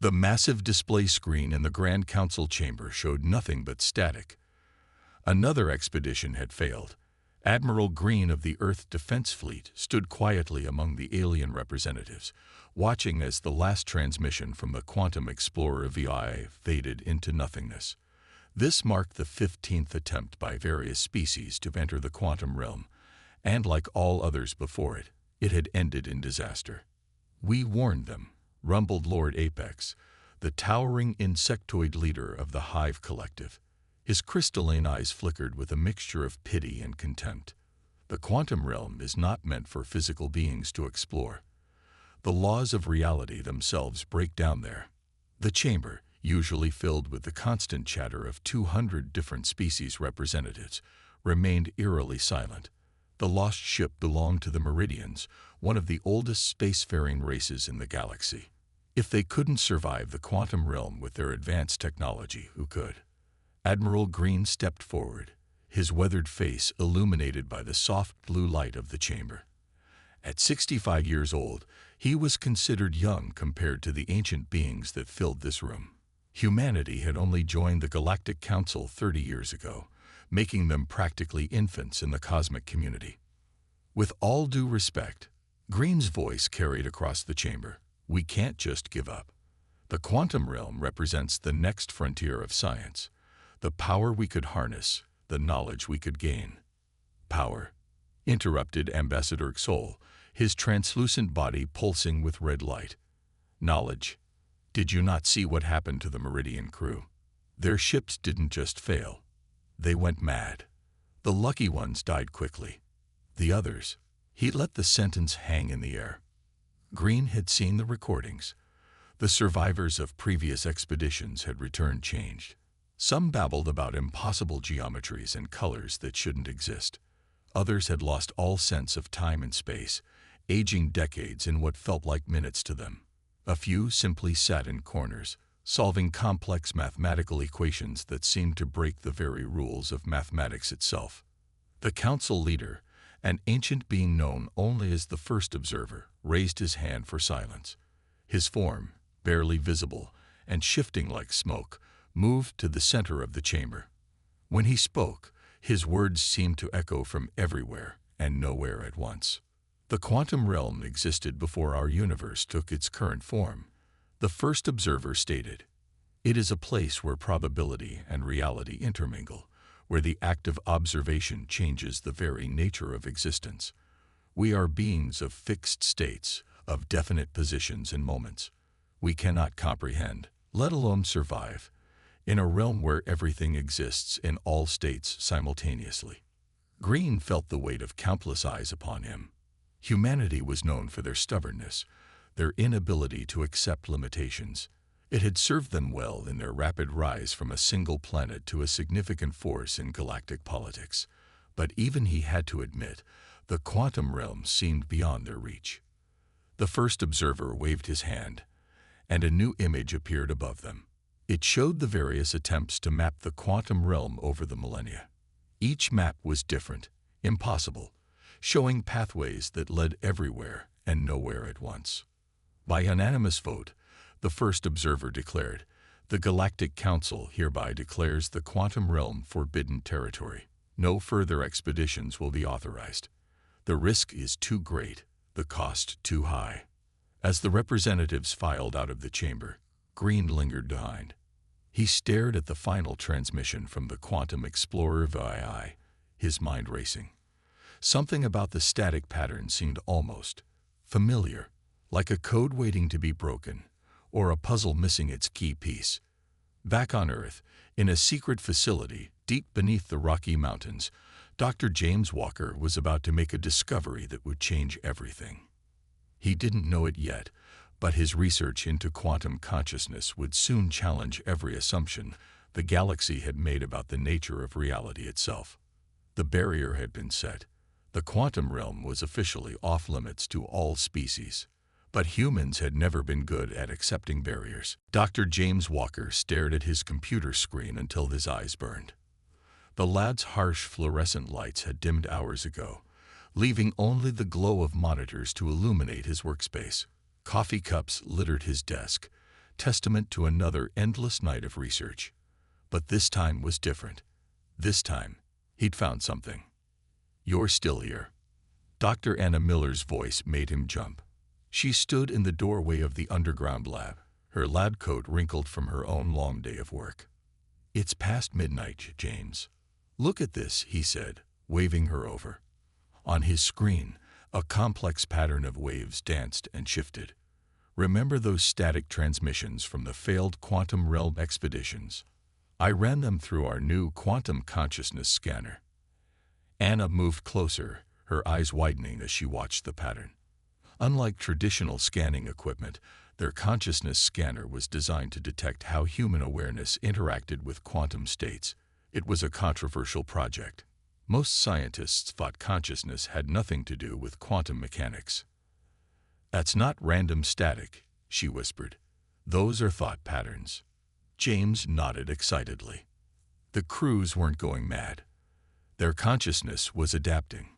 The massive display screen in the Grand Council chamber showed nothing but static. Another expedition had failed. Admiral Green of the Earth Defense Fleet stood quietly among the alien representatives, watching as the last transmission from the Quantum Explorer VI faded into nothingness. This marked the 15th attempt by various species to enter the quantum realm, and like all others before it, it had ended in disaster. "We warned them," rumbled Lord Apex, the towering insectoid leader of the Hive Collective. His crystalline eyes flickered with a mixture of pity and contempt. "The quantum realm is not meant for physical beings to explore. The laws of reality themselves break down there." The chamber, usually filled with the constant chatter of 200 different species representatives, remained eerily silent. The lost ship belonged to the Meridians, one of the oldest spacefaring races in the galaxy. If they couldn't survive the quantum realm with their advanced technology, who could? Admiral Green stepped forward, his weathered face illuminated by the soft blue light of the chamber. At 65 years old, he was considered young compared to the ancient beings that filled this room. Humanity had only joined the Galactic Council 30 years ago, making them practically infants in the cosmic community. "With all due respect," Green's voice carried across the chamber, "we can't just give up. The quantum realm represents the next frontier of science. The power we could harness, the knowledge we could gain." "Power," interrupted Ambassador Xol, his translucent body pulsing with red light. "Knowledge. Did you not see what happened to the Meridian crew? Their ships didn't just fail. They went mad. The lucky ones died quickly. The others—" He let the sentence hang in the air. Green had seen the recordings. The survivors of previous expeditions had returned changed. Some babbled about impossible geometries and colors that shouldn't exist. Others had lost all sense of time and space, aging decades in what felt like minutes to them. A few simply sat in corners, solving complex mathematical equations that seemed to break the very rules of mathematics itself. The council leader, an ancient being known only as the First Observer, raised his hand for silence. His form, barely visible and shifting like smoke, moved to the center of the chamber. When he spoke, his words seemed to echo from everywhere and nowhere at once. "The quantum realm existed before our universe took its current form," the First Observer stated. "It is a place where probability and reality intermingle, where the act of observation changes the very nature of existence. We are beings of fixed states, of definite positions and moments. We cannot comprehend, let alone survive, in a realm where everything exists in all states simultaneously." Green felt the weight of countless eyes upon him. Humanity was known for their stubbornness, their inability to accept limitations. It had served them well in their rapid rise from a single planet to a significant force in galactic politics. But even he had to admit, the quantum realm seemed beyond their reach. The First Observer waved his hand, and a new image appeared above them. It showed the various attempts to map the quantum realm over the millennia. Each map was different, impossible, showing pathways that led everywhere and nowhere at once. By unanimous vote, the First Observer declared, "The Galactic Council hereby declares the quantum realm forbidden territory. No further expeditions will be authorized. The risk is too great, the cost too high." As the representatives filed out of the chamber, Green lingered behind. He stared at the final transmission from the Quantum Explorer VI, his mind racing. Something about the static pattern seemed almost familiar, like a code waiting to be broken, or a puzzle missing its key piece. Back on Earth, in a secret facility deep beneath the Rocky Mountains, Dr. James Walker was about to make a discovery that would change everything. He didn't know it yet, but his research into quantum consciousness would soon challenge every assumption the galaxy had made about the nature of reality itself. The barrier had been set. The quantum realm was officially off-limits to all species. But humans had never been good at accepting barriers. Dr. James Walker stared at his computer screen until his eyes burned. The lad's harsh fluorescent lights had dimmed hours ago, leaving only the glow of monitors to illuminate his workspace. Coffee cups littered his desk, testament to another endless night of research. But this time was different. This time, he'd found something. "You're still here." Dr. Anna Miller's voice made him jump. She stood in the doorway of the underground lab, her lab coat wrinkled from her own long day of work. "It's past midnight, James. Look at this," he said, waving her over. On his screen, a complex pattern of waves danced and shifted. "Remember those static transmissions from the failed quantum realm expeditions? I ran them through our new quantum consciousness scanner." Anna moved closer, her eyes widening as she watched the pattern. Unlike traditional scanning equipment, their consciousness scanner was designed to detect how human awareness interacted with quantum states. It was a controversial project. Most scientists thought consciousness had nothing to do with quantum mechanics. "That's not random static," she whispered. "Those are thought patterns." James nodded excitedly. The crews weren't going mad. Their consciousness was adapting.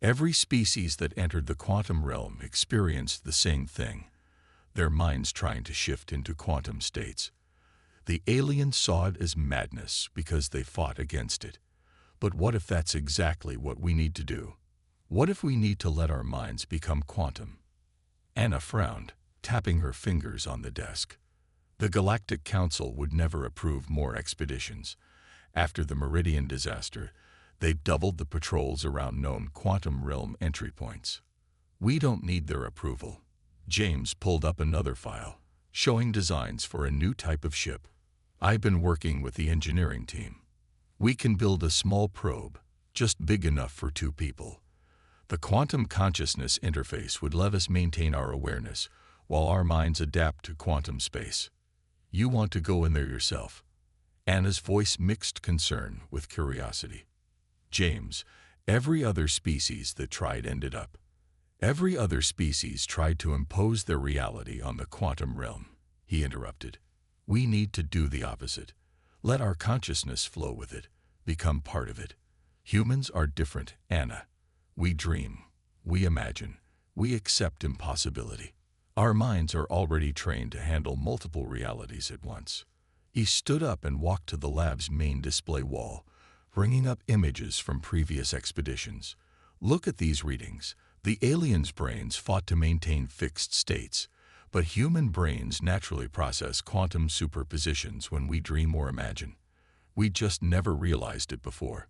Every species that entered the quantum realm experienced the same thing, their minds trying to shift into quantum states. The aliens saw it as madness because they fought against it. But what if that's exactly what we need to do? What if we need to let our minds become quantum? Anna frowned, tapping her fingers on the desk. The Galactic Council would never approve more expeditions. After the Meridian disaster, they've doubled the patrols around known quantum realm entry points. "We don't need their approval." James pulled up another file, showing designs for a new type of ship. "I've been working with the engineering team. We can build a small probe, just big enough for 2 people. The quantum consciousness interface would let us maintain our awareness while our minds adapt to quantum space. You want to go in there yourself?" Anna's voice mixed concern with curiosity. "James, every other species that tried ended up. Every other species tried to impose their reality on the quantum realm," he interrupted. "We need to do the opposite. Let our consciousness flow with it, become part of it. Humans are different, Anna. We dream, we imagine, we accept impossibility. Our minds are already trained to handle multiple realities at once." He stood up and walked to the lab's main display wall, bringing up images from previous expeditions. "Look at these readings. The aliens' brains fought to maintain fixed states, but human brains naturally process quantum superpositions when we dream or imagine. We just never realized it before."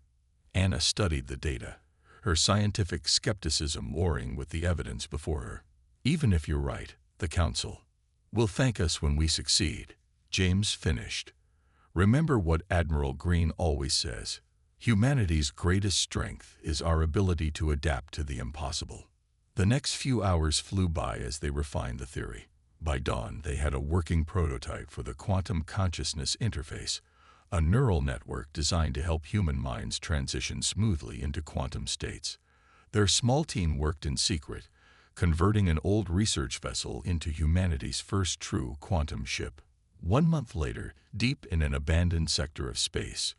Anna studied the data, her scientific skepticism warring with the evidence before her. "Even if you're right, the Council will thank us when we succeed," James finished. "Remember what Admiral Green always says. Humanity's greatest strength is our ability to adapt to the impossible." The next few hours flew by as they refined the theory. By dawn, they had a working prototype for the quantum consciousness interface, a neural network designed to help human minds transition smoothly into quantum states. Their small team worked in secret, converting an old research vessel into humanity's first true quantum ship. 1 month later, deep in an abandoned sector of space,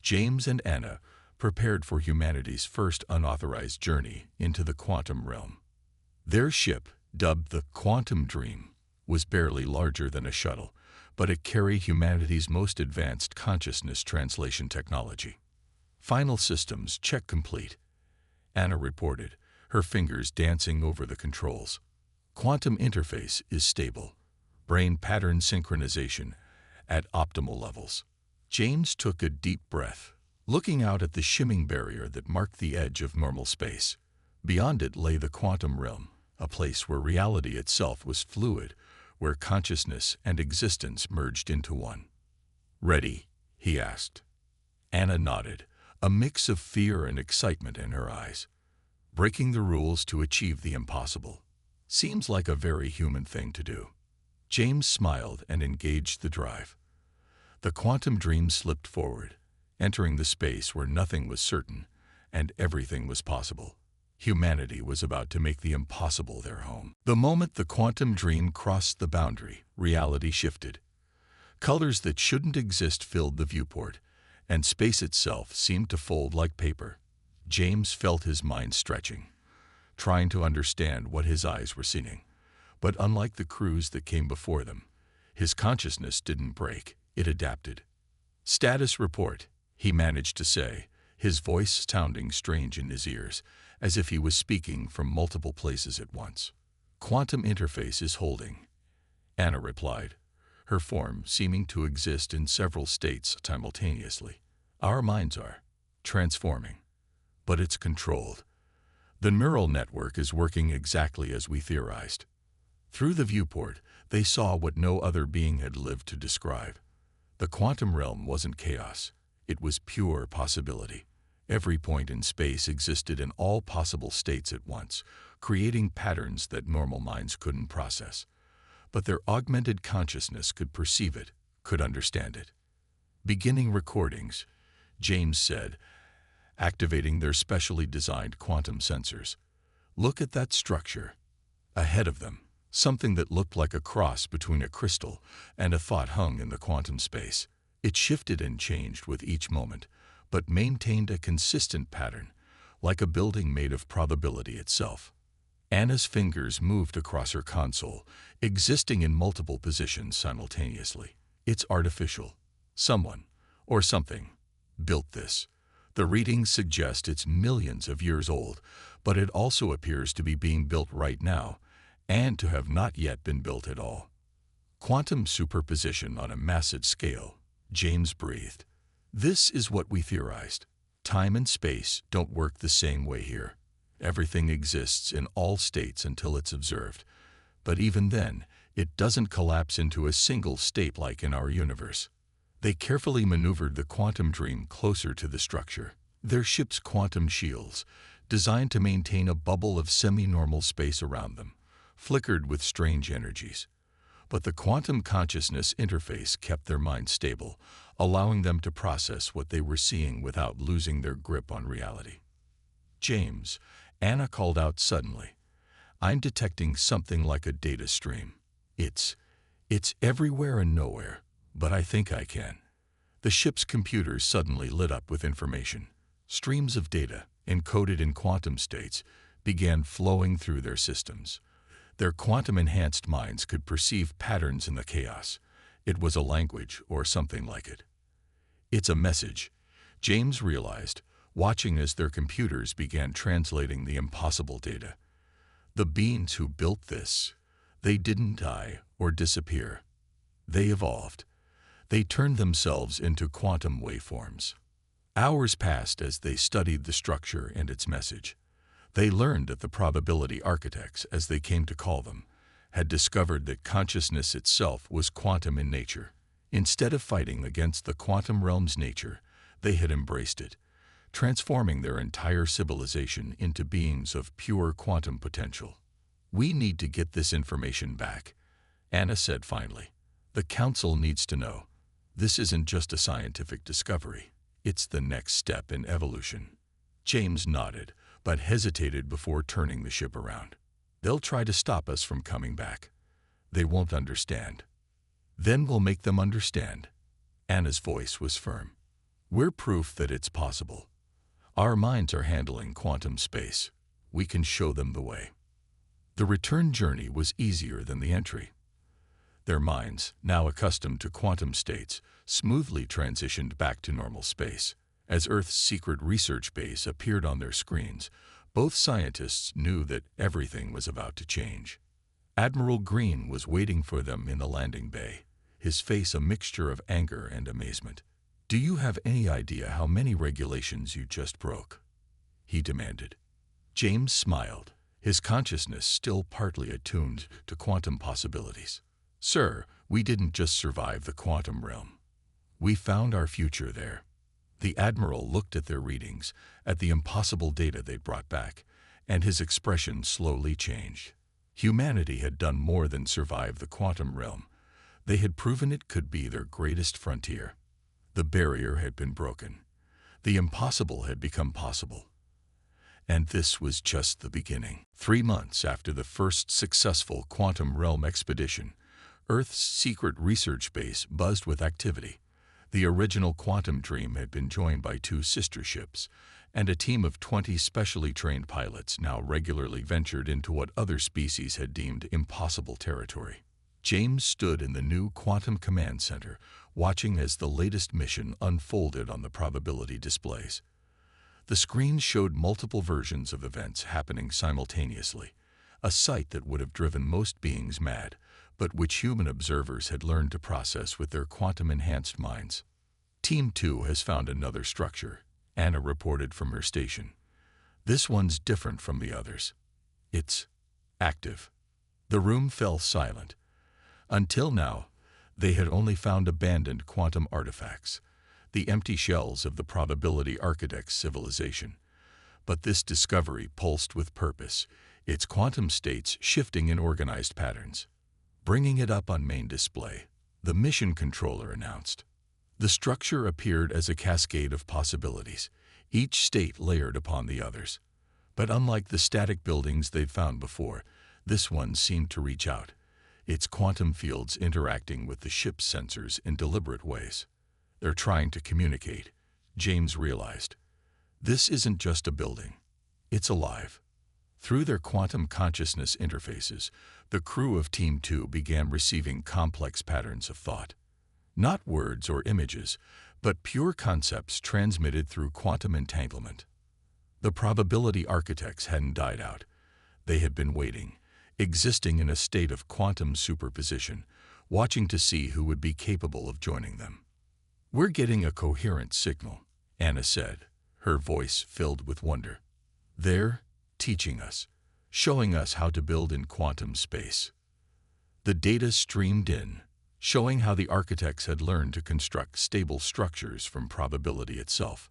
James and Anna prepared for humanity's first unauthorized journey into the quantum realm. Their ship, dubbed the Quantum Dream, was barely larger than a shuttle, but it carried humanity's most advanced consciousness translation technology. "Final systems check complete," Anna reported, her fingers dancing over the controls. "Quantum interface is stable. Brain pattern synchronization at optimal levels." James took a deep breath, looking out at the shimming barrier that marked the edge of normal space. Beyond it lay the quantum realm, a place where reality itself was fluid, where consciousness and existence merged into one. "Ready?" he asked. Anna nodded, a mix of fear and excitement in her eyes. Breaking the rules to achieve the impossible seems like a very human thing to do. James smiled and engaged the drive. The quantum dream slipped forward, entering the space where nothing was certain and everything was possible. Humanity was about to make the impossible their home. The moment the quantum dream crossed the boundary, reality shifted. Colors that shouldn't exist filled the viewport, and space itself seemed to fold like paper. James felt his mind stretching, trying to understand what his eyes were seeing. But unlike the crews that came before them, His consciousness didn't break, it adapted. "Status report," he managed to say, his voice sounding strange in his ears, as if he was speaking from multiple places at once. "Quantum interface is holding," Anna replied, her form seeming to exist in several states simultaneously. "Our minds are transforming, but it's controlled. The neural network is working exactly as we theorized." Through the viewport, they saw what no other being had lived to describe. The quantum realm wasn't chaos. It was pure possibility. Every point in space existed in all possible states at once, creating patterns that normal minds couldn't process. But their augmented consciousness could perceive it, could understand it. "Beginning recordings," James said, activating their specially designed quantum sensors. "Look at that structure. Ahead of them, something that looked like a cross between a crystal and a thought hung in the quantum space. It shifted and changed with each moment, but maintained a consistent pattern, like a building made of probability itself." Anna's fingers moved across her console, existing in multiple positions simultaneously. "It's artificial. Someone, or something, built this. The readings suggest it's millions of years old, but it also appears to be being built right now, and to have not yet been built at all." "Quantum superposition on a massive scale," James breathed. "This is what we theorized. Time and space don't work the same way here. Everything exists in all states until it's observed. But even then, it doesn't collapse into a single state like in our universe." They carefully maneuvered the quantum dream closer to the structure. Their ship's quantum shields, designed to maintain a bubble of semi-normal space around them, flickered with strange energies. But the quantum consciousness interface kept their minds stable, allowing them to process what they were seeing without losing their grip on reality. "James," Anna called out suddenly, "I'm detecting something like a data stream. It's everywhere and nowhere, but I think I can." The ship's computers suddenly lit up with information. Streams of data, encoded in quantum states, began flowing through their systems. Their quantum-enhanced minds could perceive patterns in the chaos. It was a language, or something like it. "It's a message," James realized, watching as their computers began translating the impossible data. The beings who built this, they didn't die or disappear. They evolved. They turned themselves into quantum waveforms. Hours passed as they studied the structure and its message. They learned that the probability architects, as they came to call them, had discovered that consciousness itself was quantum in nature. Instead of fighting against the quantum realm's nature, they had embraced it, transforming their entire civilization into beings of pure quantum potential. "We need to get this information back," Anna said finally. "The Council needs to know. This isn't just a scientific discovery. It's the next step in evolution." James nodded, but hesitated before turning the ship around. "They'll try to stop us from coming back. They won't understand. Then we'll make them understand." Anna's voice was firm. "We're proof that it's possible. Our minds are handling quantum space. We can show them the way." The return journey was easier than the entry. Their minds, now accustomed to quantum states, smoothly transitioned back to normal space. As Earth's secret research base appeared on their screens, both scientists knew that everything was about to change. Admiral Green was waiting for them in the landing bay, his face a mixture of anger and amazement. "Do you have any idea how many regulations you just broke?" he demanded. James smiled, his consciousness still partly attuned to quantum possibilities. "Sir, we didn't just survive the quantum realm. We found our future there." The Admiral looked at their readings, at the impossible data they'd brought back, and his expression slowly changed. Humanity had done more than survive the quantum realm. They had proven it could be their greatest frontier. The barrier had been broken. The impossible had become possible. And this was just the beginning. 3 months after the first successful quantum realm expedition, Earth's secret research base buzzed with activity. The original quantum dream had been joined by 2 sister ships, and a team of 20 specially trained pilots now regularly ventured into what other species had deemed impossible territory. James stood in the new Quantum Command Center, watching as the latest mission unfolded on the probability displays. The screen showed multiple versions of events happening simultaneously, a sight that would have driven most beings mad, but which human observers had learned to process with their quantum-enhanced minds. Team 2 has found another structure, Anna reported from her station. This one's different from the others. It's active. The room fell silent. Until now, they had only found abandoned quantum artifacts, the empty shells of the probability architect's civilization. But this discovery pulsed with purpose, its quantum states shifting in organized patterns. Bringing it up on main display, the mission controller announced. The structure appeared as a cascade of possibilities, each state layered upon the others. But unlike the static buildings they'd found before, this one seemed to reach out, its quantum fields interacting with the ship's sensors in deliberate ways. They're trying to communicate, James realized. This isn't just a building. It's alive. Through their quantum consciousness interfaces, the crew of Team 2 began receiving complex patterns of thought. Not words or images, but pure concepts transmitted through quantum entanglement. The probability architects hadn't died out. They had been waiting, existing in a state of quantum superposition, watching to see who would be capable of joining them. "We're getting a coherent signal," Anna said, her voice filled with wonder. "They're teaching us, showing us how to build in quantum space." The data streamed in, showing how the architects had learned to construct stable structures from probability itself.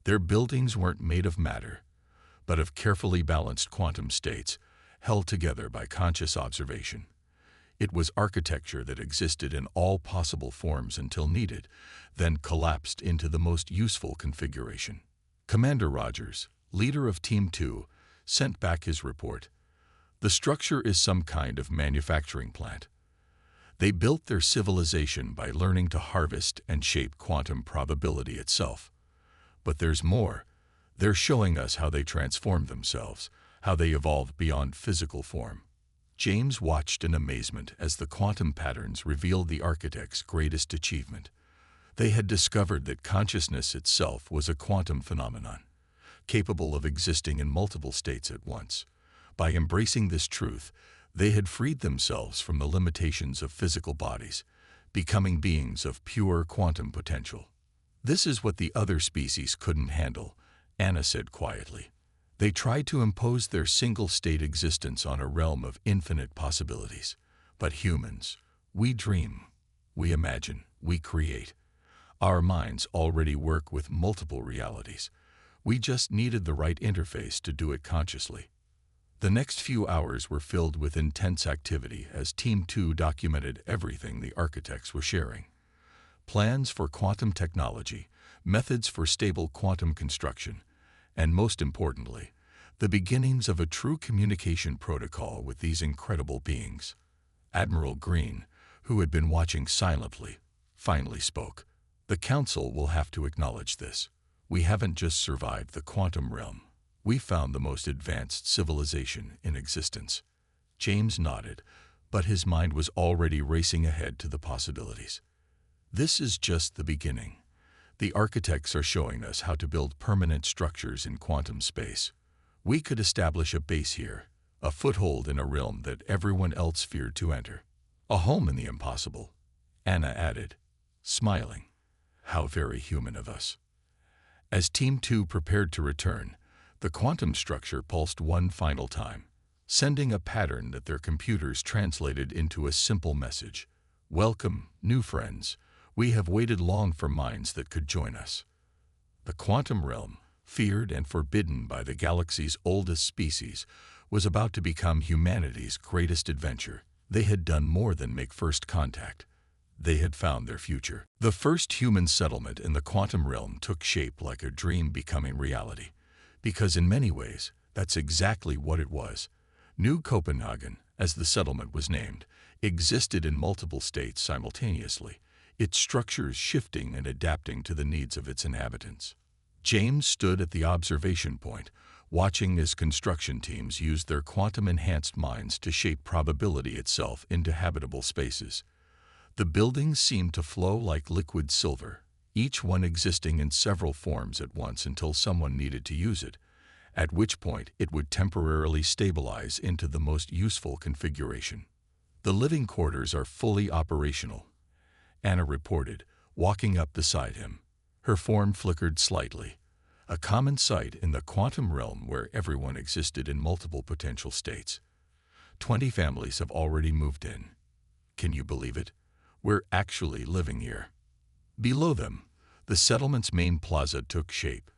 Their buildings weren't made of matter, but of carefully balanced quantum states, held together by conscious observation. It was architecture that existed in all possible forms until needed, then collapsed into the most useful configuration. Commander Rogers, leader of Team 2, sent back his report. The structure is some kind of manufacturing plant. They built their civilization by learning to harvest and shape quantum probability itself. But there's more. They're showing us how they transformed themselves, how they evolved beyond physical form. James watched in amazement as the quantum patterns revealed the architects' greatest achievement. They had discovered that consciousness itself was a quantum phenomenon, capable of existing in multiple states at once. By embracing this truth, they had freed themselves from the limitations of physical bodies, becoming beings of pure quantum potential. "This is what the other species couldn't handle," Anna said quietly. "They tried to impose their single-state existence on a realm of infinite possibilities. But humans, we dream, we imagine, we create. Our minds already work with multiple realities. We just needed the right interface to do it consciously." The next few hours were filled with intense activity as Team 2 documented everything the architects were sharing. Plans for quantum technology, methods for stable quantum construction, and most importantly, the beginnings of a true communication protocol with these incredible beings. Admiral Green, who had been watching silently, finally spoke. "The Council will have to acknowledge this. We haven't just survived the quantum realm. We found the most advanced civilization in existence." James nodded, but his mind was already racing ahead to the possibilities. "This is just the beginning. The architects are showing us how to build permanent structures in quantum space. We could establish a base here, a foothold in a realm that everyone else feared to enter. A home in the impossible," Anna added, smiling. "How very human of us." As Team 2 prepared to return, the quantum structure pulsed one final time, sending a pattern that their computers translated into a simple message. "Welcome, new friends. We have waited long for minds that could join us." The quantum realm, feared and forbidden by the galaxy's oldest species, was about to become humanity's greatest adventure. They had done more than make first contact. They had found their future. The first human settlement in the quantum realm took shape like a dream becoming reality. Because in many ways, that's exactly what it was. New Copenhagen, as the settlement was named, existed in multiple states simultaneously, its structures shifting and adapting to the needs of its inhabitants. James stood at the observation point, watching as construction teams used their quantum-enhanced minds to shape probability itself into habitable spaces. The buildings seemed to flow like liquid silver, each one existing in several forms at once until someone needed to use it, at which point it would temporarily stabilize into the most useful configuration. "The living quarters are fully operational," Anna reported, walking up beside him. Her form flickered slightly, a common sight in the quantum realm where everyone existed in multiple potential states. 20 families have already moved in. Can you believe it? We're actually living here. Below them, the settlement's main plaza took shape.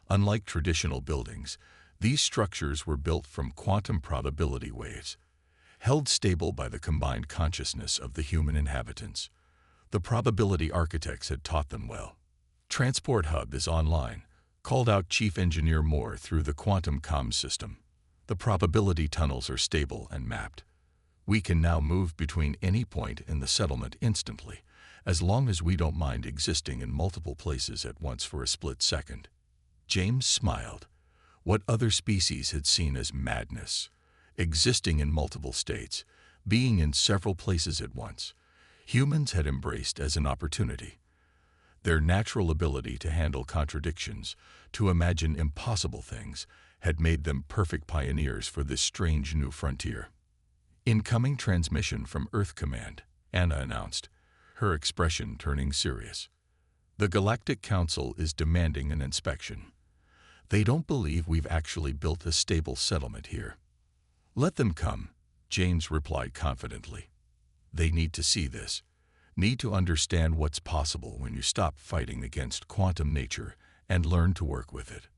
Unlike traditional buildings, these structures were built from quantum probability waves, held stable by the combined consciousness of the human inhabitants. The probability architects had taught them well. "Transport hub is online," called out Chief Engineer Moore through the quantum comms system. "The probability tunnels are stable and mapped. We can now move between any point in the settlement instantly, as long as we don't mind existing in multiple places at once for a split second." James smiled. What other species had seen as madness? Existing in multiple states, being in several places at once, humans had embraced as an opportunity. Their natural ability to handle contradictions, to imagine impossible things, had made them perfect pioneers for this strange new frontier. "Incoming transmission from Earth Command," Anna announced, her expression turning serious. "The Galactic Council is demanding an inspection. They don't believe we've actually built a stable settlement here." "Let them come," James replied confidently. "They need to see this, need to understand what's possible when you stop fighting against quantum nature and learn to work with it."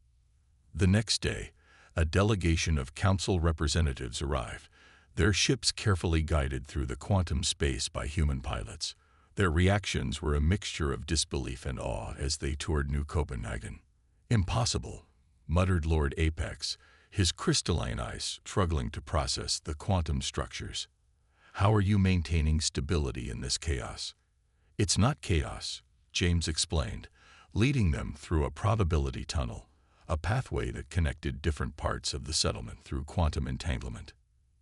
The next day, a delegation of council representatives arrived, their ships carefully guided through the quantum space by human pilots. Their reactions were a mixture of disbelief and awe as they toured New Copenhagen. "Impossible," muttered Lord Apex, his crystalline eyes struggling to process the quantum structures. "How are you maintaining stability in this chaos?" "It's not chaos," James explained, leading them through a probability tunnel, a pathway that connected different parts of the settlement through quantum entanglement.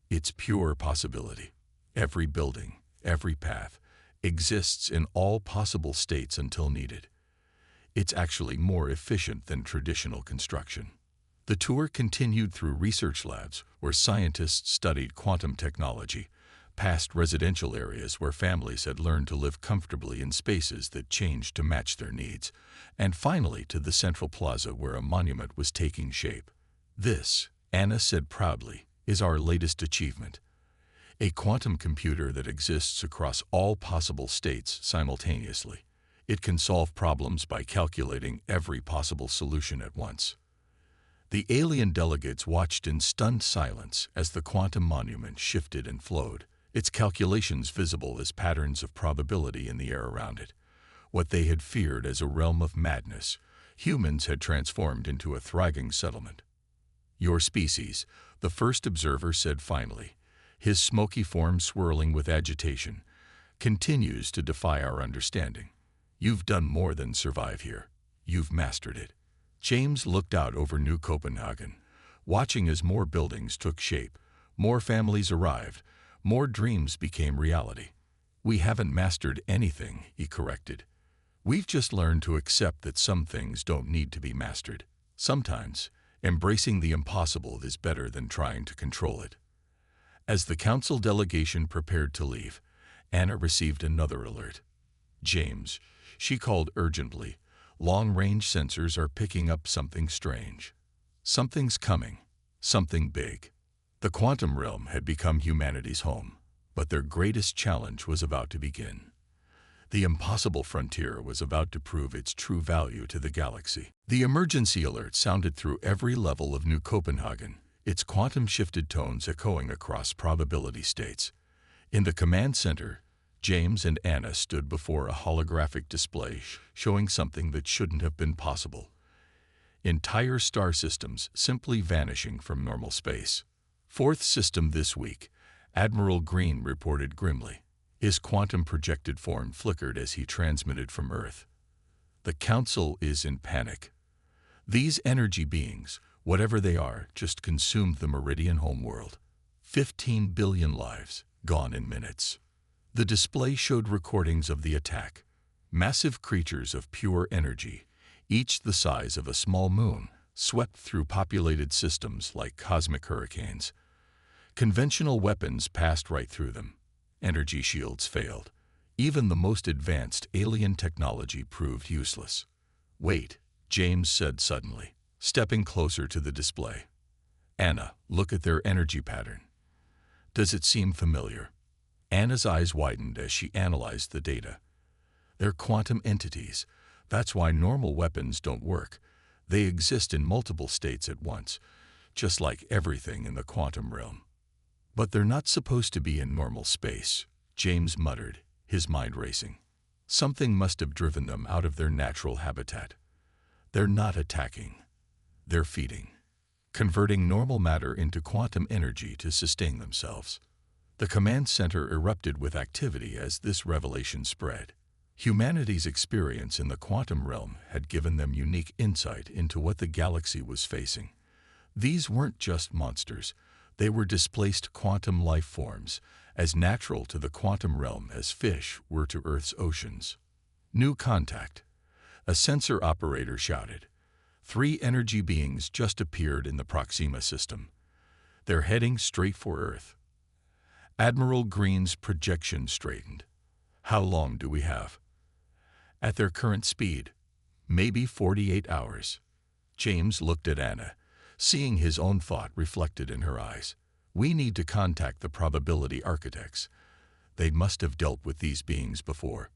"It's pure possibility. Every building, every path, exists in all possible states until needed. It's actually more efficient than traditional construction." The tour continued through research labs where scientists studied quantum technology, past residential areas where families had learned to live comfortably in spaces that changed to match their needs, and finally to the central plaza where a monument was taking shape. "This," Anna said proudly, "is our latest achievement. A quantum computer that exists across all possible states simultaneously. It can solve problems by calculating every possible solution at once." The alien delegates watched in stunned silence as the quantum monument shifted and flowed, its calculations visible as patterns of probability in the air around it. What they had feared as a realm of madness, humans had transformed into a thriving settlement. "Your species," the first observer said finally, his smoky form swirling with agitation, "continues to defy our understanding. You've done more than survive here. You've mastered it." James looked out over New Copenhagen, watching as more buildings took shape, more families arrived, more dreams became reality. "We haven't mastered anything," he corrected. "We've just learned to accept that some things don't need to be mastered. Sometimes, embracing the impossible is better than trying to control it." As the council delegation prepared to leave, Anna received another alert. "James," she called urgently, "long-range sensors are picking up something strange. Something's coming, something big." The quantum realm had become humanity's home, but their greatest challenge was about to begin. The impossible frontier was about to prove its true value to the galaxy. The emergency alert sounded through every level of New Copenhagen, its quantum-shifted tones echoing across probability states. In the command center, James and Anna stood before a holographic display showing something that shouldn't have been possible. Entire star systems simply vanishing from normal space. "Fourth system this week," Admiral Green reported grimly. His quantum-projected form flickered as he transmitted from Earth. "The Council is in panic. These energy beings, Whatever they are, just consumed the Meridian homeworld. 15 billion lives, gone in minutes. The display showed recordings of the attack. Massive creatures of pure energy, each the size of a small moon, swept through populated systems like cosmic hurricanes. Conventional weapons passed right through them. Energy shields failed. Even the most advanced alien technology proved useless. "Wait," James said suddenly, stepping closer to the display. "Anna, look at their energy pattern. Does it seem familiar?" Anna's eyes widened as she analyzed the data. "They're quantum entities. That's why normal weapons don't work. They exist in multiple states at once, just like everything in the quantum realm." "But they're not supposed to be in normal space," James muttered, his mind racing. "Something must have driven them out of their natural habitat. They're not attacking. They're feeding, converting normal matter into quantum energy to sustain themselves." The command center erupted with activity as this revelation spread. Humanity's experience in the quantum realm had given them unique insight into what the galaxy was facing. These weren't just monsters. They were displaced quantum life forms, as natural to the quantum realm as fish were to Earth's oceans. "New contact," a sensor operator shouted. 3 energy beings just appeared in the Proxima system. They're heading straight for Earth. Admiral Green's projection straightened. "How long do we have?" "At their current speed, maybe 48 hours. James looked at Anna, seeing his own thought reflected in her eyes. "We need to contact the probability architects. They must have dealt with these beings before."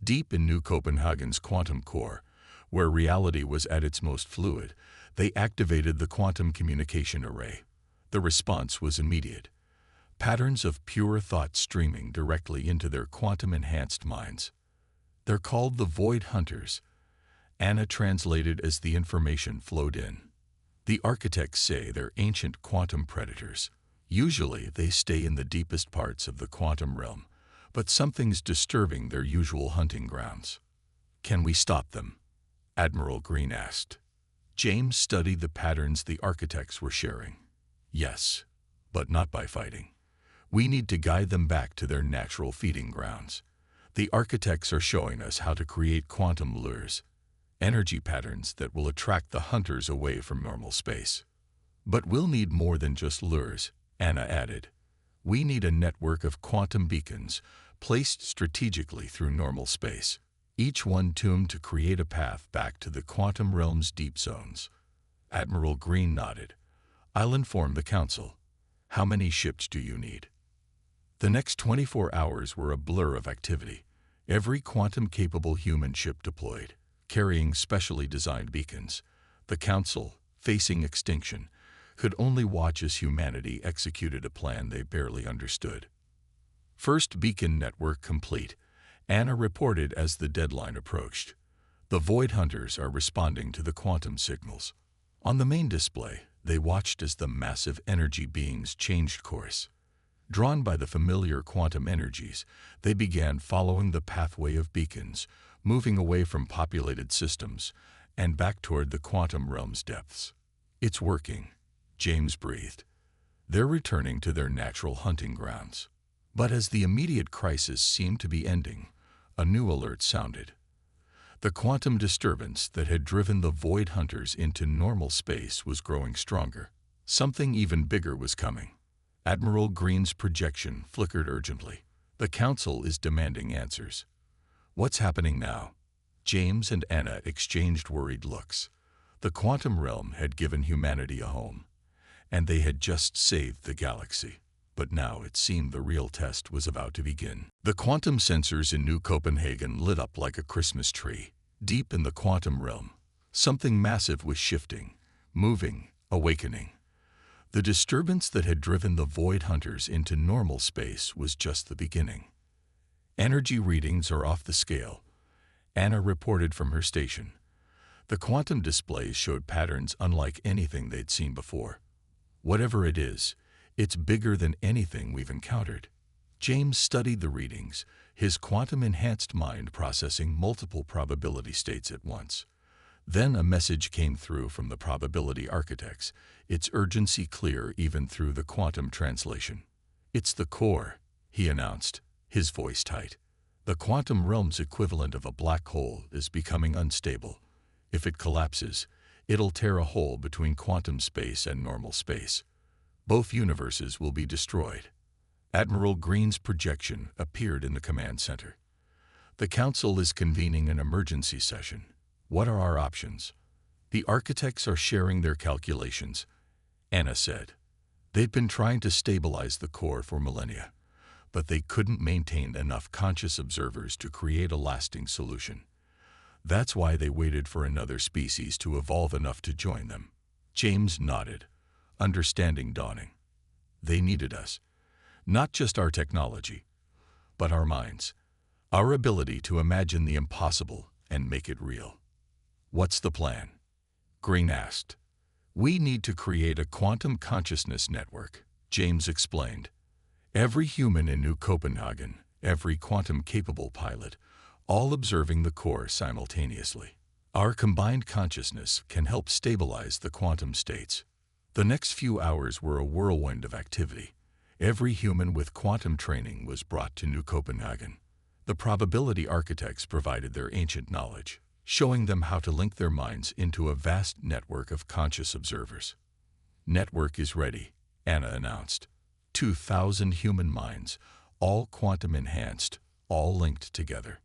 Deep in New Copenhagen's quantum core, where reality was at its most fluid, they activated the quantum communication array. The response was immediate. Patterns of pure thought streaming directly into their quantum-enhanced minds. "They're called the Void Hunters," Anna translated as the information flowed in. "The architects say they're ancient quantum predators. Usually they stay in the deepest parts of the quantum realm, but something's disturbing their usual hunting grounds." "Can we stop them?" Admiral Green asked. James studied the patterns the architects were sharing. "Yes, but not by fighting. We need to guide them back to their natural feeding grounds. The architects are showing us how to create quantum lures, energy patterns that will attract the hunters away from normal space." "But we'll need more than just lures," Anna added. "We need a network of quantum beacons placed strategically through normal space, each one tuned to create a path back to the quantum realm's deep zones." Admiral Green nodded. "I'll inform the Council. How many ships do you need?" The next 24 hours were a blur of activity. Every quantum-capable human ship deployed, carrying specially designed beacons. The Council, facing extinction, could only watch as humanity executed a plan they barely understood. "First beacon network complete," Anna reported as the deadline approached. "The Void Hunters are responding to the quantum signals." On the main display, they watched as the massive energy beings changed course. Drawn by the familiar quantum energies, they began following the pathway of beacons, moving away from populated systems and back toward the quantum realm's depths. "It's working," James breathed. "They're returning to their natural hunting grounds." But as the immediate crisis seemed to be ending, a new alert sounded. The quantum disturbance that had driven the Void Hunters into normal space was growing stronger. Something even bigger was coming. Admiral Green's projection flickered urgently. "The Council is demanding answers." "What's happening now?" James and Anna exchanged worried looks. The quantum realm had given humanity a home, and they had just saved the galaxy. But now it seemed the real test was about to begin. The quantum sensors in New Copenhagen lit up like a Christmas tree. Deep in the quantum realm, something massive was shifting, moving, awakening. The disturbance that had driven the Void Hunters into normal space was just the beginning. "Energy readings are off the scale," Anna reported from her station. The quantum displays showed patterns unlike anything they'd seen before. "Whatever it is, it's bigger than anything we've encountered." James studied the readings, his quantum-enhanced mind processing multiple probability states at once. Then a message came through from the probability architects, its urgency clear even through the quantum translation. "It's the core," he announced, his voice tight. "The quantum realm's equivalent of a black hole is becoming unstable. If it collapses, it'll tear a hole between quantum space and normal space. Both universes will be destroyed." Admiral Green's projection appeared in the command center. "The Council is convening an emergency session. What are our options?" "The architects are sharing their calculations," Anna said. "They've been trying to stabilize the core for millennia, but they couldn't maintain enough conscious observers to create a lasting solution. That's why they waited for another species to evolve enough to join them." James nodded, understanding dawning. "They needed us. Not just our technology, but our minds. Our ability to imagine the impossible and make it real." "What's the plan?" Green asked. "We need to create a quantum consciousness network," James explained. "Every human in New Copenhagen, every quantum-capable pilot, all observing the core simultaneously. Our combined consciousness can help stabilize the quantum states." The next few hours were a whirlwind of activity. Every human with quantum training was brought to New Copenhagen. The probability architects provided their ancient knowledge, showing them how to link their minds into a vast network of conscious observers. "Network is ready," Anna announced. 2,000 human minds, all quantum-enhanced, all linked together.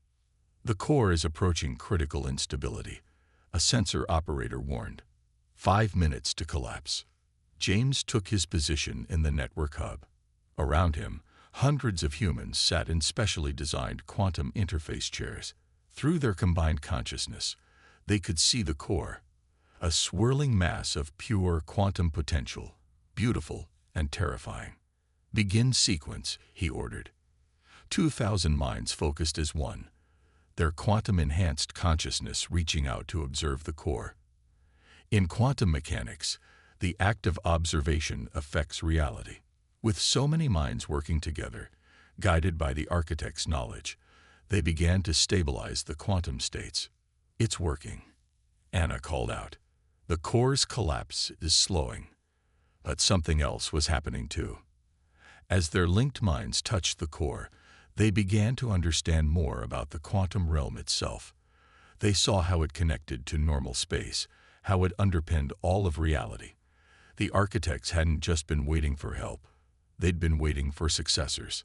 "The core is approaching critical instability," a sensor operator warned. 5 minutes to collapse." James took his position in the network hub. Around him, hundreds of humans sat in specially designed quantum interface chairs. Through their combined consciousness, they could see the core, a swirling mass of pure quantum potential, beautiful and terrifying. "Begin sequence," he ordered. 2,000 minds focused as one, their quantum-enhanced consciousness reaching out to observe the core. In quantum mechanics, the act of observation affects reality. With so many minds working together, guided by the architect's knowledge, they began to stabilize the quantum states. "It's working," Anna called out. "The core's collapse is slowing." But something else was happening too. As their linked minds touched the core, they began to understand more about the quantum realm itself. They saw how it connected to normal space, how it underpinned all of reality. The architects hadn't just been waiting for help. They'd been waiting for successors.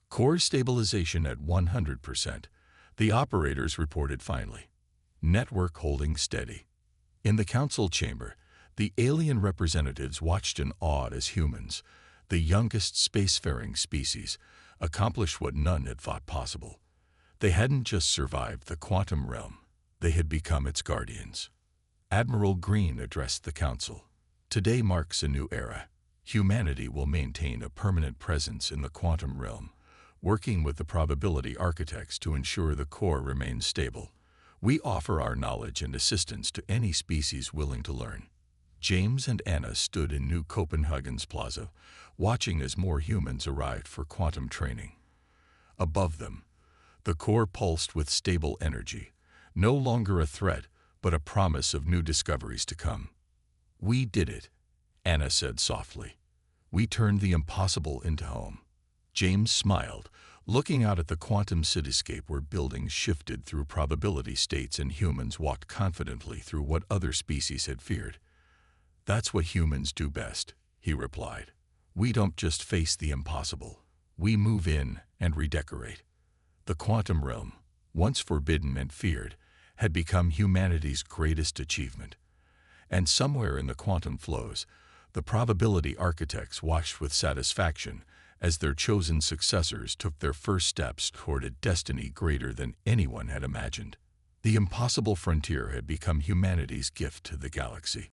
"Core stabilization at 100%, the operators reported finally. "Network holding steady." In the council chamber, the alien representatives watched in awe as humans, the youngest spacefaring species, accomplished what none had thought possible. They hadn't just survived the quantum realm, they had become its guardians. Admiral Green addressed the council. "Today marks a new era. Humanity will maintain a permanent presence in the quantum realm, working with the probability architects to ensure the core remains stable. We offer our knowledge and assistance to any species willing to learn." James and Anna stood in New Copenhagen's plaza, watching as more humans arrived for quantum training. Above them, the core pulsed with stable energy, no longer a threat, but a promise of new discoveries to come. "We did it," Anna said softly. "We turned the impossible into home." James smiled, looking out at the quantum cityscape where buildings shifted through probability states and humans walked confidently through what other species had feared. "That's what humans do best," he replied. "We don't just face the impossible. We move in and redecorate." The quantum realm, once forbidden and feared, had become humanity's greatest achievement. And somewhere in the quantum flows, the probability architects watched with satisfaction as their chosen successors took their first steps toward a destiny greater than anyone had imagined. The impossible frontier had become humanity's gift to the galaxy.